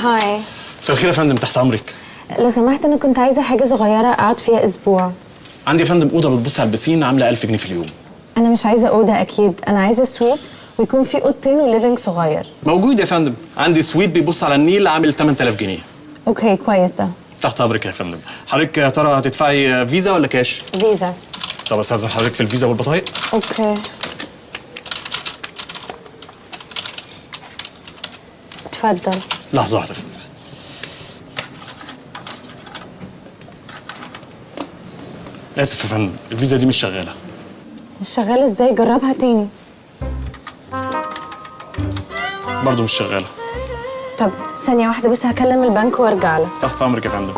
هاي. مساء الخير يا فندم، تحت امرك. لو سمحت انا كنت عايزه حاجه صغيره اقعد فيها اسبوع. عندي يا فندم اوضه بتبص على البسين عامله 1000 جنيه في اليوم. انا مش عايزه اوضه اكيد، انا عايزه سويت ويكون في اوضتين وليفنج صغير. موجود يا فندم، عندي سويت بيبص على النيل عامل 8000 جنيه. اوكي كويس ده. تحت امرك يا فندم. حضرتك يا ترى هتدفعي فيزا ولا كاش؟ فيزا. طب استاذن حضرتك في الفيزا والبطايق. اوكي. اتفضل. لحظه واحده يا فندم. اسف يا فندم، الفيزا دي مش شغاله. مش شغاله ازاي؟ جربها تاني. برضه مش شغاله. طب ثانيه واحده بس هكلم البنك وارجع لك. تحت امرك يا فندم.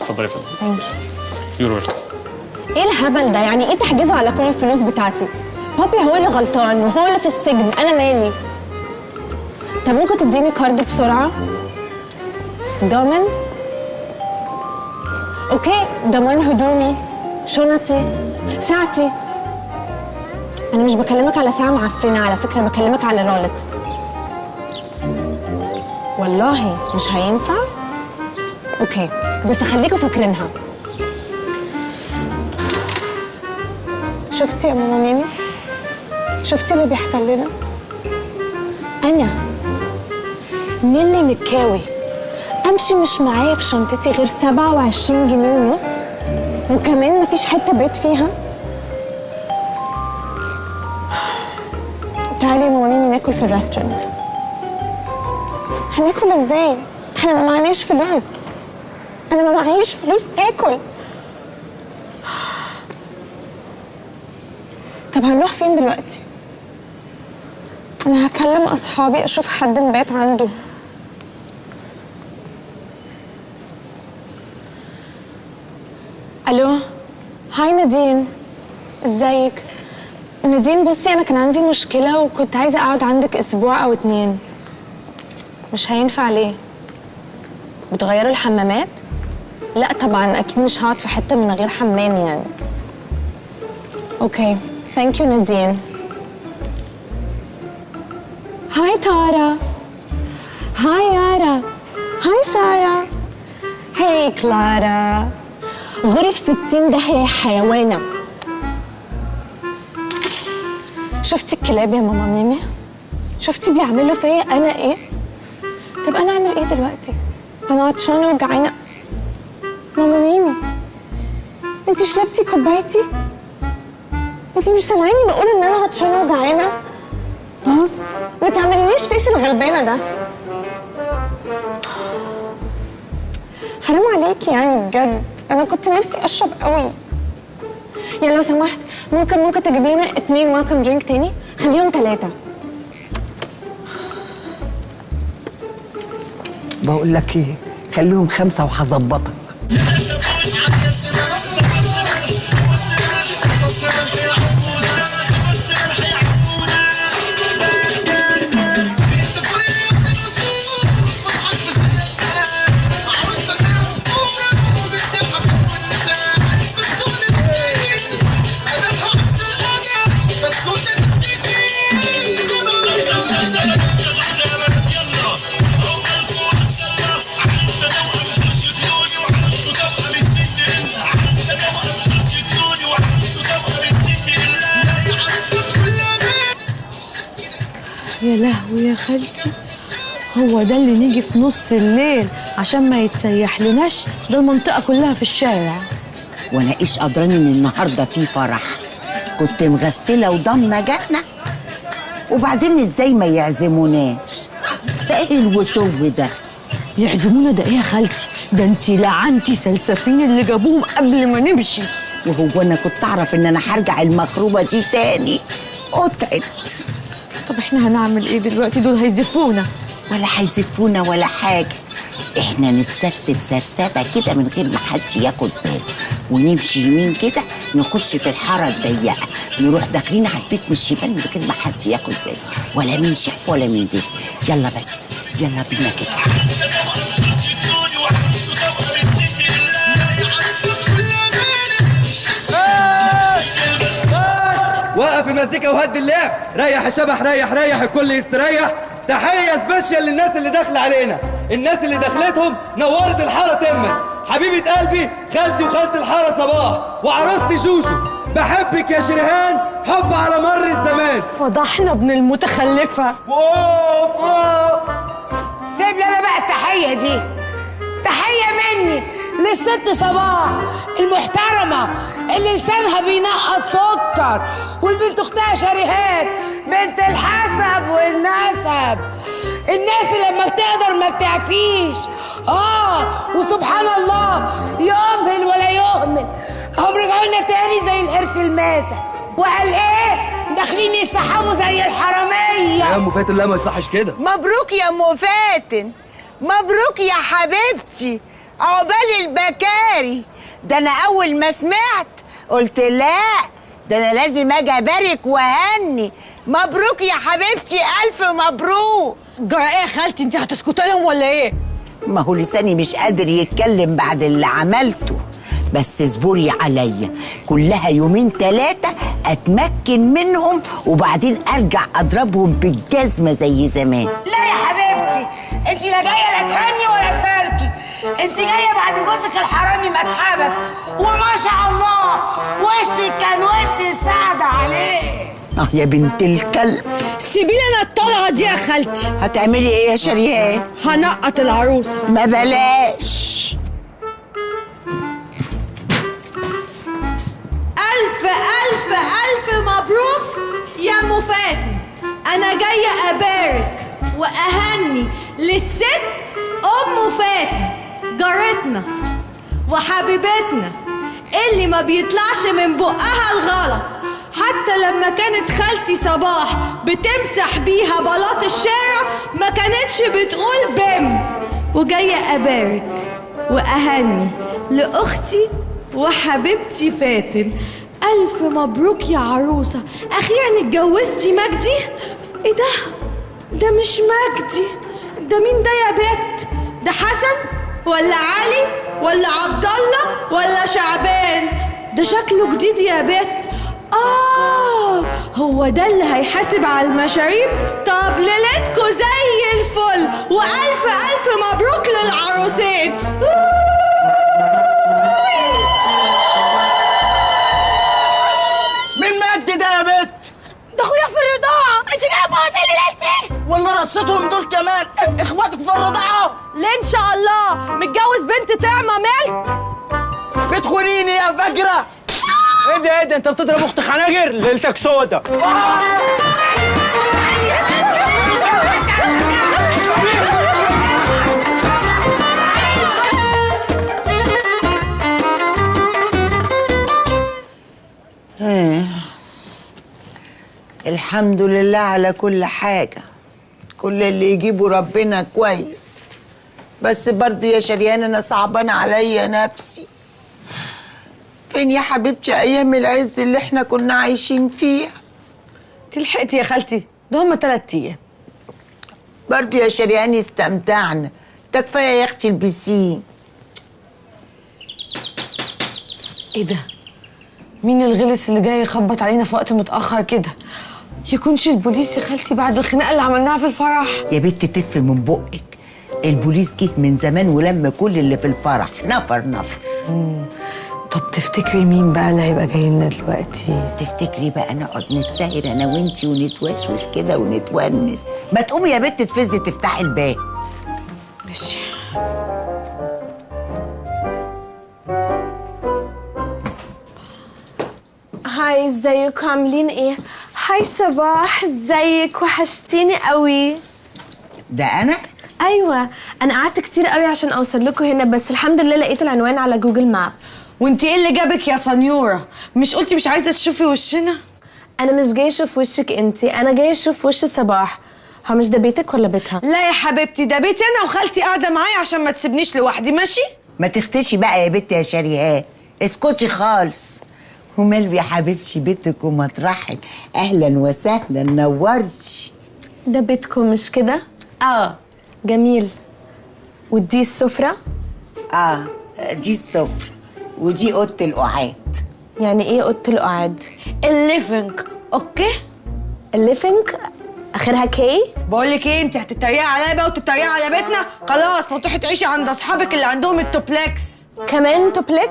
اتفضلي يا فندم. ثانك يو ويلكم. ايه الهبل ده؟ يعني ايه تحجزوا على كل الفلوس بتاعتي؟ بابي هو اللي غلطان وهو اللي في السجن، انا مالي؟ طب ممكن تديني كارد بسرعه؟ ضامن؟ اوكي، ضمان هدومي، شنطي، ساعتي. انا مش بكلمك على ساعه معفنه على فكره، بكلمك على رولكس. والله مش هينفع؟ اوكي بس خليكوا فاكرينها. شفتي يا ماما ميمي؟ شفتي اللي بيحصل لنا؟ انا نيلي مكاوي امشي مش معايا في شنطتي غير 27 جنيه ونص، وكمان مفيش حته بيت فيها. تعالي يا ماما ميمي ناكل في الريستورانت. هناكل ازاي؟ احنا ما معناش فلوس. انا ما معيش فلوس اكل. طب هنروح فين دلوقتي؟ انا هكلم اصحابي اشوف حد نبات عنده. الو، هاي نادين، ازيك؟ نادين بصي انا كان عندي مشكله وكنت عايزه اقعد عندك اسبوع او 2. مش هينفع ليه؟ بتغيروا الحمامات؟ لا طبعا اكيد مش هقعد في حته من غير حمام يعني. اوكي ثانك يو نادين. هاي تارا، هاي يارا، هاي سارة، هاي كلارا. غرف 60 ده هي حيوانة. شفتي الكلاب يا ماما ميمي؟ شفتي بيعملوا فيا انا ايه؟ طب انا اعمل ايه دلوقتي؟ انا عطشانه وجعانه. ماما ميمي انتي شربتي كوبايتي؟ انتي مش سامعيني بقول ان انا عطشانه وجعانه؟ ها؟ ما تعمليليش فيس الغلبانه ده. حرام عليكي يعني بجد، انا كنت نفسي اشرب قوي. يعني لو سمحت ممكن تجيب لنا 2 ويلكم درينك تاني، خليهم 3. بقول لك ايه، خليهم 5 وهظبطك. يا لهوي يا خالتي، هو ده اللي نيجي في نص الليل عشان ما يتسيح لناش؟ ده المنطقة كلها في الشارع. وانا ايش قدراني ان النهارده في فرح؟ كنت مغسله وضامنه جنه، وبعدين ازاي ما يعزموناش؟ ده ايه الوتو ده؟ يعزمونا ده ايه يا خالتي؟ ده انتي لعنتي سلسفين اللي جابوهم قبل ما نمشي. وهو انا كنت اعرف ان انا هرجع المخروبه دي تاني؟ قطعت. طب احنا هنعمل ايه دلوقتي؟ دول هيزفونا. ولا هيزفونا ولا حاجه، احنا نتسرسب سرسبه كده من غير ما حد ياخد باله، ونمشي يمين كده نخش في الحاره الضيقه، نروح داخلين على البيت من الشمال من غير ما حد ياخد باله، ولا من شاف ولا من دي. يلا بس، يلا بينا كده. وقف المزيكا وهدي اللعب. ريح يا شبح، ريح الكل يستريح. تحيه سبيشال للناس اللي داخله علينا. الناس اللي دخلتهم نورت الحاره تما. حبيبه قلبي خالتي وخالة الحاره صباح وعروستي شوشو، بحبك يا شريهان حب على مر الزمان. فضحنا ابن المتخلفه. اوف سيب لي انا بقى التحيه دي. تحيه مني للست صباح المحترمه اللي لسانها بينقط سكر، والبنت اختها شريهان بنت الحسب والنسب، الناس اللي لما بتقدر ما بتعفيش. وسبحان الله يهمل ولا يهمل، هم رجعوا لنا تاني زي القرش الماسح. وقال ايه؟ داخلين يسحبوا زي الحراميه. يا ام فاتن لا ما يصحش كده. مبروك يا ام فاتن، مبروك يا حبيبتي، عقبال البكاري. ده انا اول ما سمعت قلت لا، ده انا لازم اجي ابارك واهني. مبروك يا حبيبتي، الف مبروك. جرى ايه يا خالتي؟ انت هتسكتي لهم ولا ايه؟ ما هو لساني مش قادر يتكلم بعد اللي عملته، بس اصبري عليا، كلها يومين 3 اتمكن منهم وبعدين ارجع اضربهم بالجزمه زي زمان. لا يا حبيبتي، انت لا جايه لا تهني ولا تباركي، انت جايه بعد جوزك الحرامي ما اتحبس، وما شاء الله وشك كان وش السعد عليه. يا بنت الكلب، سيبي لي انا الطلعه دي يا خالتي. هتعملي ايه يا شريهان؟ هنقط العروسه. ما بلاش. ألف ألف ألف مبروك يا أم فاتن. أنا جاية أبارك وأهني للست أم فاتن جارتنا وحبيبتنا اللي ما بيطلعش من بقها الغلط، حتى لما كانت خالتي صباح بتمسح بيها بلاط الشارع ما كانتش بتقول بم. وجاية أبارك وأهني لأختي وحبيبتي فاتن. ألف مبروك يا عروسة، أخيرا اتجوزتي مجدي. إيه ده مش مجدي، ده مين ده يا بت؟ ده حسن ولا علي ولا عبد الله ولا شعبان؟ ده شكله جديد يا بت. هو ده اللي هيحاسب على المشاريب؟ طب ليلتكوا زي الفل، وألف ألف مبروك للعروسين. ده يا بت؟ ده اخويا في الرضاعه، انت جايه بوظي لي ليلتي؟ ولا رصتهم دول كمان اخواتك في الرضاعه؟ ليه ان شاء الله متجوز بنت تعمى ملك؟ بتخونيني يا فجره. ايه ده انت بتضرب اخت خناجر؟ ليلتك سودا. الحمد لله على كل حاجة، كل اللي يجيبه ربنا كويس. بس برضو يا شريان أنا صعبان عليا نفسي. فين يا حبيبتي أيام العز اللي احنا كنا عايشين فيها؟ تلحقتي يا خالتي؟ ده هما 3 أيام. برضو يا شريان استمتعنا، ده كفاية يا أختي البسين. إيه ده؟ مين الغلس اللي جاي يخبط علينا في وقت متأخر كده؟ يكونش البوليس يا خالتي بعد الخناقة اللي عملناها في الفرح؟ يا بنت تف من بقك، البوليس جه من زمان ولم كل اللي في الفرح نفر. طب تفتكري مين بقى اللي هيبقى جاي لنا دلوقتي؟ تفتكري بقى نقعد نتساهر انا وانتي ونتوشوش كده ونتونس؟ ما تقومي يا بنت تفزي تفتحي الباب. ماشي. هاي، ازيكم عاملين ايه؟ هاي صباح، ازيك؟ وحشتيني قوي. ده انا؟ ايوه، انا قعدت كتير قوي عشان اوصل لكم هنا، بس الحمد لله لقيت العنوان على جوجل مابس. وانت ايه اللي جابك يا سنيوره؟ مش قلتي مش عايزه تشوفي وشنا؟ انا مش جايه اشوف وشك انتي، انا جايه اشوف وش صباح. هو مش ده بيتك ولا بيتها؟ لا يا حبيبتي، ده بيتي انا وخالتي قاعده معايا عشان ما تسيبنيش لوحدي. ماشي؟ ما تختشي بقى يا بنت يا شريهان، اسكتي خالص. ومال يا حبيبتي بيتك ومطرحك، اهلا وسهلا، نورتي. ده بيتكم مش كده؟ جميل. ودي السفره؟ دي السفره ودي اوضه القعاد. يعني ايه اوضه القعاد؟ الليفنج. اوكي. الليفنج؟ اخرها كي. بقول لك ايه، انت هتتريقي عليا بقى وتتريقي على بيتنا؟ خلاص ما تروحي تعيشي عند اصحابك اللي عندهم التوبلكس. كمان توبلكس؟